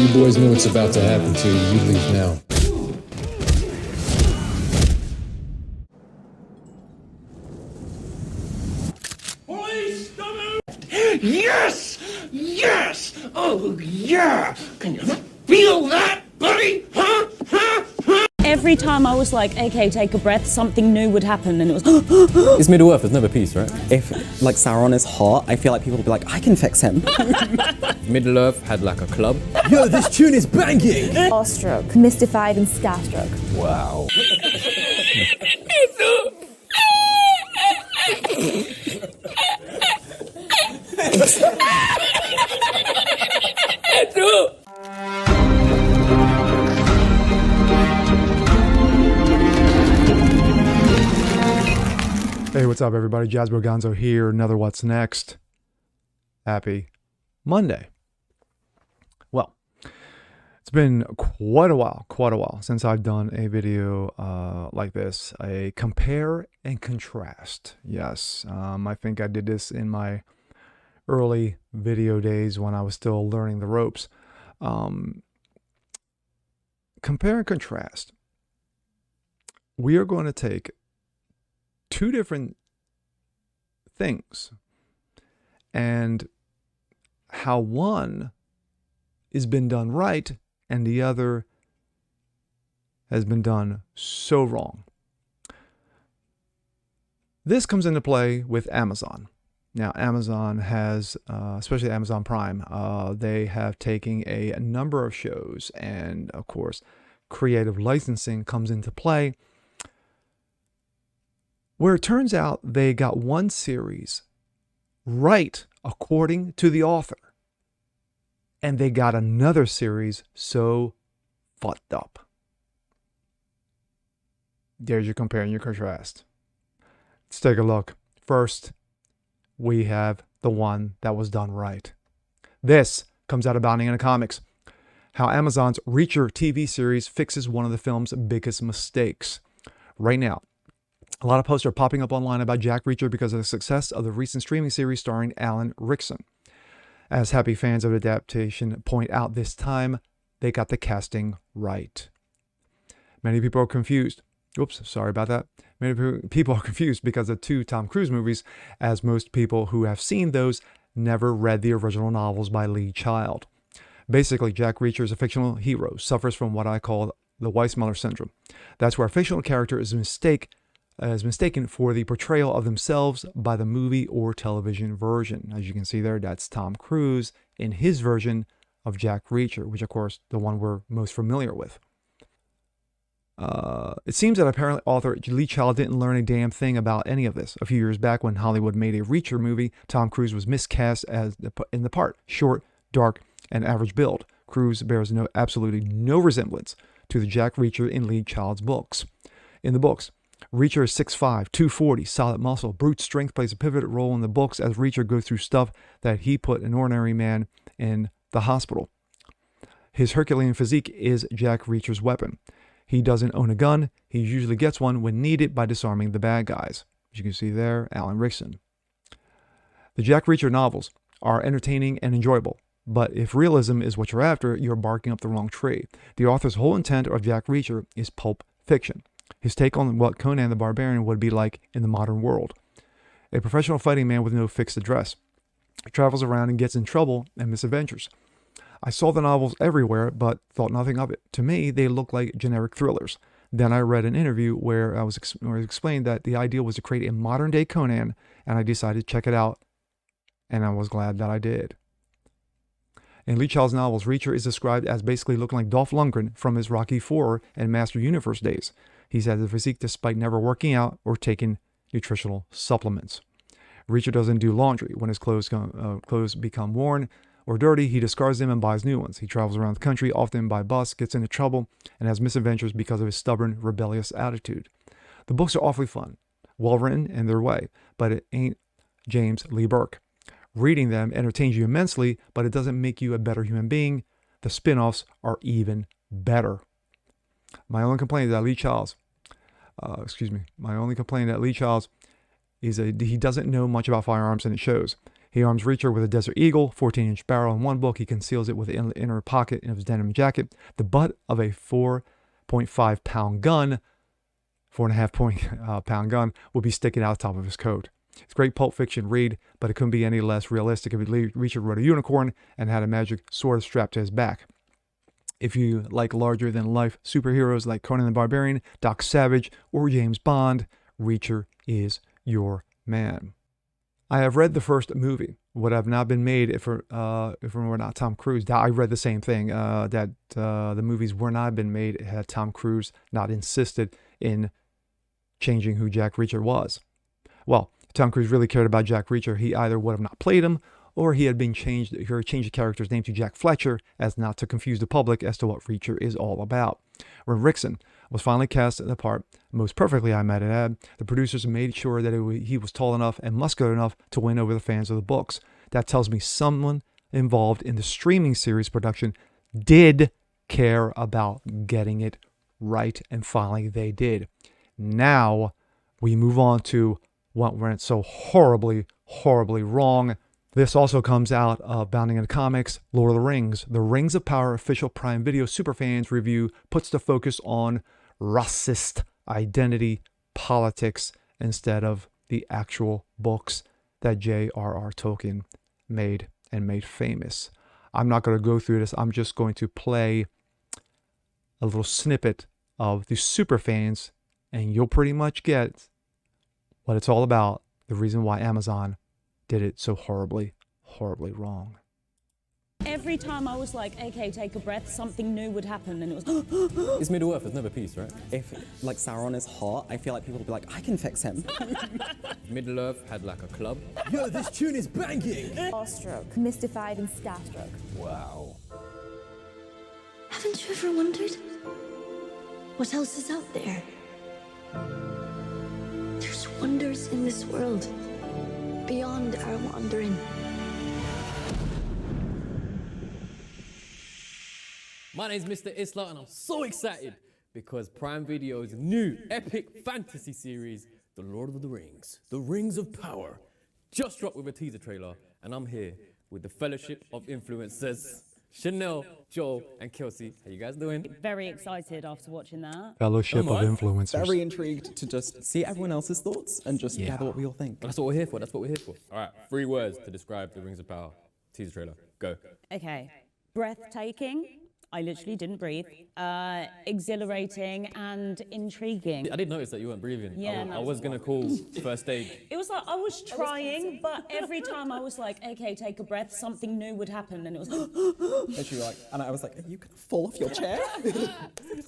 You boys know what's about to happen to you. You leave now. Police, yes! Yes! Oh, yeah! Can you feel that, buddy? Huh? Huh? Huh? Every time I was like, okay, take a breath, something new would happen, and it was. It's Middle-earth, there's never peace, right? If, like, Sauron is hot, I feel like people will be like, I can fix him. Middle-earth had like a club. Yo, this tune is banging! Awestruck, mystified, and starstruck. Wow. Hey, what's up, everybody? Jasper Gonzo here. Another What's Next. Happy Monday. Well, it's been quite a while since I've done a video like this, a compare and contrast. Yes, I think I did this in my early video days when I was still learning the ropes. Compare and contrast. We are going to take two different things and how one has been done right and the other has been done so wrong. This comes into play with Amazon. Now, Amazon has, especially Amazon Prime, they have taken a number of shows, and of course, creative licensing comes into play, where it turns out they got one series right according to the author, and they got another series so fucked up. There's your compare and your contrast. Let's take a look. First, we have the one that was done right. This comes out of Bounding Into Comics. How Amazon's Reacher TV series fixes one of the film's biggest mistakes. Right now, a lot of posts are popping up online about Jack Reacher because of the success of the recent streaming series starring Alan Rickson. As happy fans of the adaptation point out, this time they got the casting right. Many people are confused. Oops, sorry about that. Many people are confused because of two Tom Cruise movies, as most people who have seen those never read the original novels by Lee Child. Basically, Jack Reacher is a fictional hero, suffers from what I call the Weissmuller syndrome. That's where a fictional character is mistaken for the portrayal of themselves by the movie or television version. As you can see there, that's Tom Cruise in his version of Jack Reacher, which of course the one we're most familiar with. It seems that apparently author Lee Child didn't learn a damn thing about any of this. A few years back when Hollywood made a Reacher movie, Tom Cruise was miscast in the part. Short, dark, and average build. Cruise bears absolutely no resemblance to the Jack Reacher in Lee Child's books. In the books, Reacher is 6'5", 240, solid muscle. Brute strength plays a pivotal role in the books as Reacher goes through stuff that he put an ordinary man in the hospital. His Herculean physique is Jack Reacher's weapon. He doesn't own a gun. He usually gets one when needed by disarming the bad guys. As you can see there, Alan Rickson. The Jack Reacher novels are entertaining and enjoyable, but if realism is what you're after, you're barking up the wrong tree. The author's whole intent of Jack Reacher is pulp fiction. His take on what Conan the Barbarian would be like in the modern world. A professional fighting man with no fixed address. He travels around and gets in trouble and misadventures. I saw the novels everywhere, but thought nothing of it. To me, they look like generic thrillers. Then I read an interview where it was explained that the idea was to create a modern-day Conan, and I decided to check it out, and I was glad that I did. In Lee Child's novels, Reacher is described as basically looking like Dolph Lundgren from his Rocky IV and Master Universe days. He's had the physique despite never working out or taking nutritional supplements. Reacher doesn't do laundry. When his clothes become worn or dirty, he discards them and buys new ones. He travels around the country, often by bus, gets into trouble, and has misadventures because of his stubborn, rebellious attitude. The books are awfully fun, well written in their way, but it ain't James Lee Burke. Reading them entertains you immensely, but it doesn't make you a better human being. The spin-offs are even better. My only complaint that Lee Child's is that he doesn't know much about firearms, and it shows. He arms Reacher with a Desert Eagle, 14-inch barrel in one book. He conceals it with the inner pocket of his denim jacket. The butt of a 4.5-pound gun, 4.5-pound gun, will be sticking out the top of his coat. It's great Pulp Fiction read, but it couldn't be any less realistic if Reacher rode a unicorn and had a magic sword strapped to his back. If you like larger-than-life superheroes like Conan the Barbarian, Doc Savage, or James Bond, Reacher is your man. I have read the first movie. Would have not been made if it were not Tom Cruise. I read the same thing, that the movies were not been made had Tom Cruise not insisted in changing who Jack Reacher was. Well, if Tom Cruise really cared about Jack Reacher, he either would have not played him, or he had been changed the character's name to Jack Fletcher as not to confuse the public as to what Reacher is all about. When Rickson was finally cast in the part, most perfectly I might add, the producers made sure that he was tall enough and muscular enough to win over the fans of the books. That tells me someone involved in the streaming series production did care about getting it right, and finally they did. Now we move on to what went so horribly, horribly wrong. This also comes out of Bounding into Comics, Lord of the Rings. The Rings of Power official Prime Video Superfans review puts the focus on racist identity politics instead of the actual books that J.R.R. Tolkien made and made famous. I'm not going to go through this. I'm just going to play a little snippet of the superfans, and you'll pretty much get what it's all about, the reason why Amazon did it so horribly, horribly wrong. Every time I was like, okay, take a breath, something new would happen, and it was It's Middle Earth, there's never peace, right? If like Sauron is hot, I feel like people will be like, I can fix him. Middle Earth had like a club. Yo, this tune is banging! Awestruck, mystified, and starstruck. Wow. Haven't you ever wondered what else is out there? There's wonders in this world beyond our wandering. My name's Mr. Isla, and I'm so excited because Prime Video's new epic fantasy series, The Lord of the Rings, The Rings of Power, just dropped with a teaser trailer, and I'm here with the Fellowship of Influencers, Chanel, Joel, and Kelsey. How you guys doing? very excited after watching that. Fellowship of Influencers. Very intrigued to just see everyone else's thoughts and just gather what we all think. That's what we're here for. That's what we're here for. All right, 3 words to describe The Rings of Power teaser trailer. Go. Okay, breathtaking. I literally didn't breathe. Exhilarating and intriguing. I did notice that you weren't breathing. Yeah, I was gonna call first aid. It was like I was trying, but every time I was like, okay, take a breath, something new would happen, and it was Literally like, and I was like, are you gonna fall off your chair?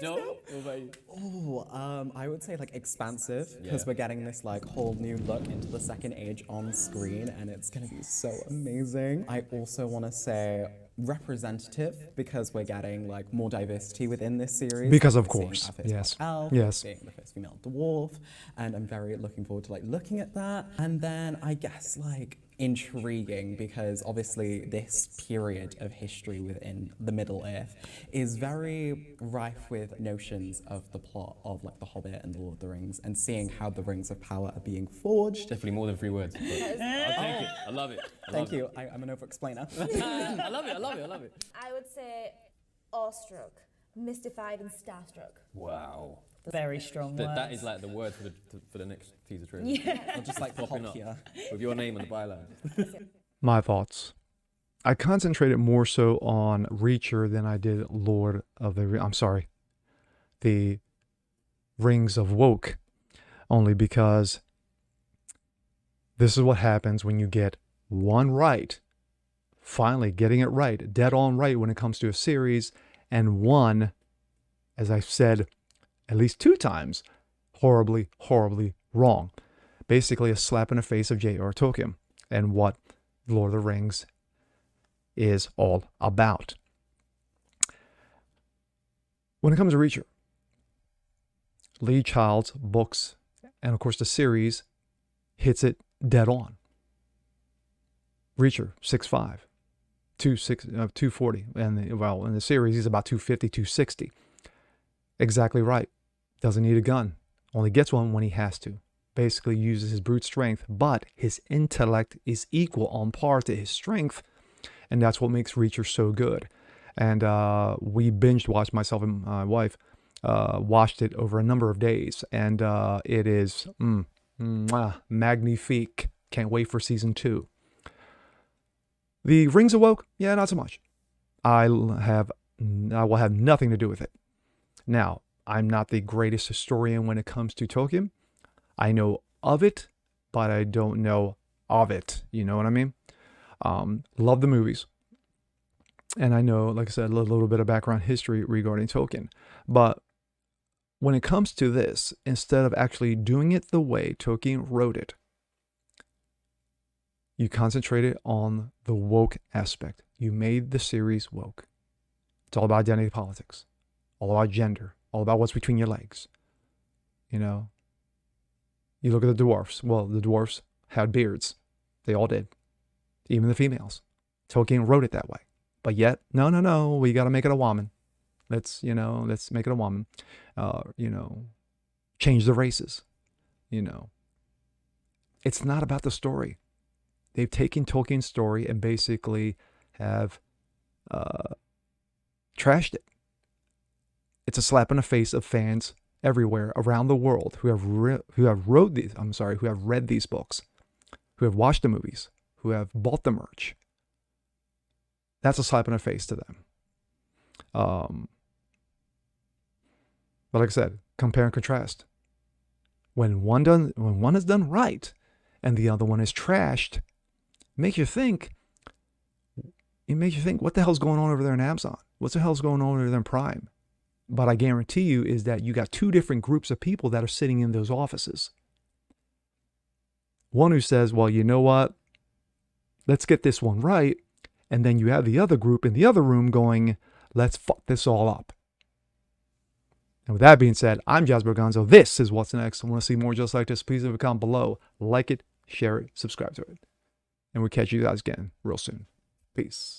Joel, what about you? Oh, I would say like expansive, because Yeah. we're getting this like whole new look into the Second Age on screen, and it's gonna be so amazing. I also want to say representative, because we're getting like more diversity within this series. Because of We're seeing course, our first yes. black elf, Yes. we're seeing the first female dwarf, and I'm very looking forward to like looking at that. And then I guess like intriguing, because obviously this period of history within the Middle Earth is very rife with notions of the plot of like The Hobbit and The Lord of the Rings, and seeing how the Rings of Power are being forged. Definitely more than 3 words. But I'll take it. I love it. Thank you. I'm an over-explainer. I love it. I love it. I love it. I would say awestruck, mystified, and starstruck. Wow. very strong words. That is like the word for the next teaser trailer. Or just like Popping pop up here. with your name on the byline. My thoughts. I concentrated more so on Reacher than I did Lord of the... the Rings of Woke. Only because this is what happens when you get one right. Finally getting it right. Dead on right when it comes to a series. And one, as I've said at least 2 times, horribly, horribly wrong. Basically a slap in the face of J.R. Tolkien and what Lord of the Rings is all about. When it comes to Reacher, Lee Child's books and of course the series hits it dead on. Reacher, 6'5", 240, and in the series he's about 250, 260. Exactly right. Doesn't need a gun. Only gets one when he has to. basically uses his brute strength, but his intellect is equal on par to his strength. And that's what makes Reacher so good. And we binged watched, myself and my wife watched it over a number of days. And it is magnifique. Can't wait for season 2. The Rings Awoke? Yeah, not so much. I will have nothing to do with it. Now, I'm not the greatest historian when it comes to Tolkien. I know of it, but I don't know of it. You know what I mean? Love the movies. And I know, like I said, a little bit of background history regarding Tolkien. But when it comes to this, instead of actually doing it the way Tolkien wrote it, you concentrated on the woke aspect. You made the series woke. It's all about identity politics, all about gender, all about what's between your legs. You know, you look at the dwarfs. Well, the dwarfs had beards. They all did. Even the females. Tolkien wrote it that way. But yet, no, we got to make it a woman. Let's make it a woman. Change the races. It's not about the story. They've taken Tolkien's story and basically have trashed it. It's a slap in the face of fans everywhere around the world who have read these books, who have watched the movies, who have bought the merch. That's a slap in the face to them. But like I said, compare and contrast. When one is done right, and the other one is trashed, it makes you think, what the hell's going on over there in Amazon? What the hell's going on over there in Prime? But I guarantee you is that you got two different groups of people that are sitting in those offices. One who says, well, you know what? Let's get this one right. And then you have the other group in the other room going, let's fuck this all up. And with that being said, I'm Jasper Gonzo. This is What's Next. I want to see more just like this. Please leave a comment below. Like it, share it, subscribe to it. And we'll catch you guys again real soon. Peace.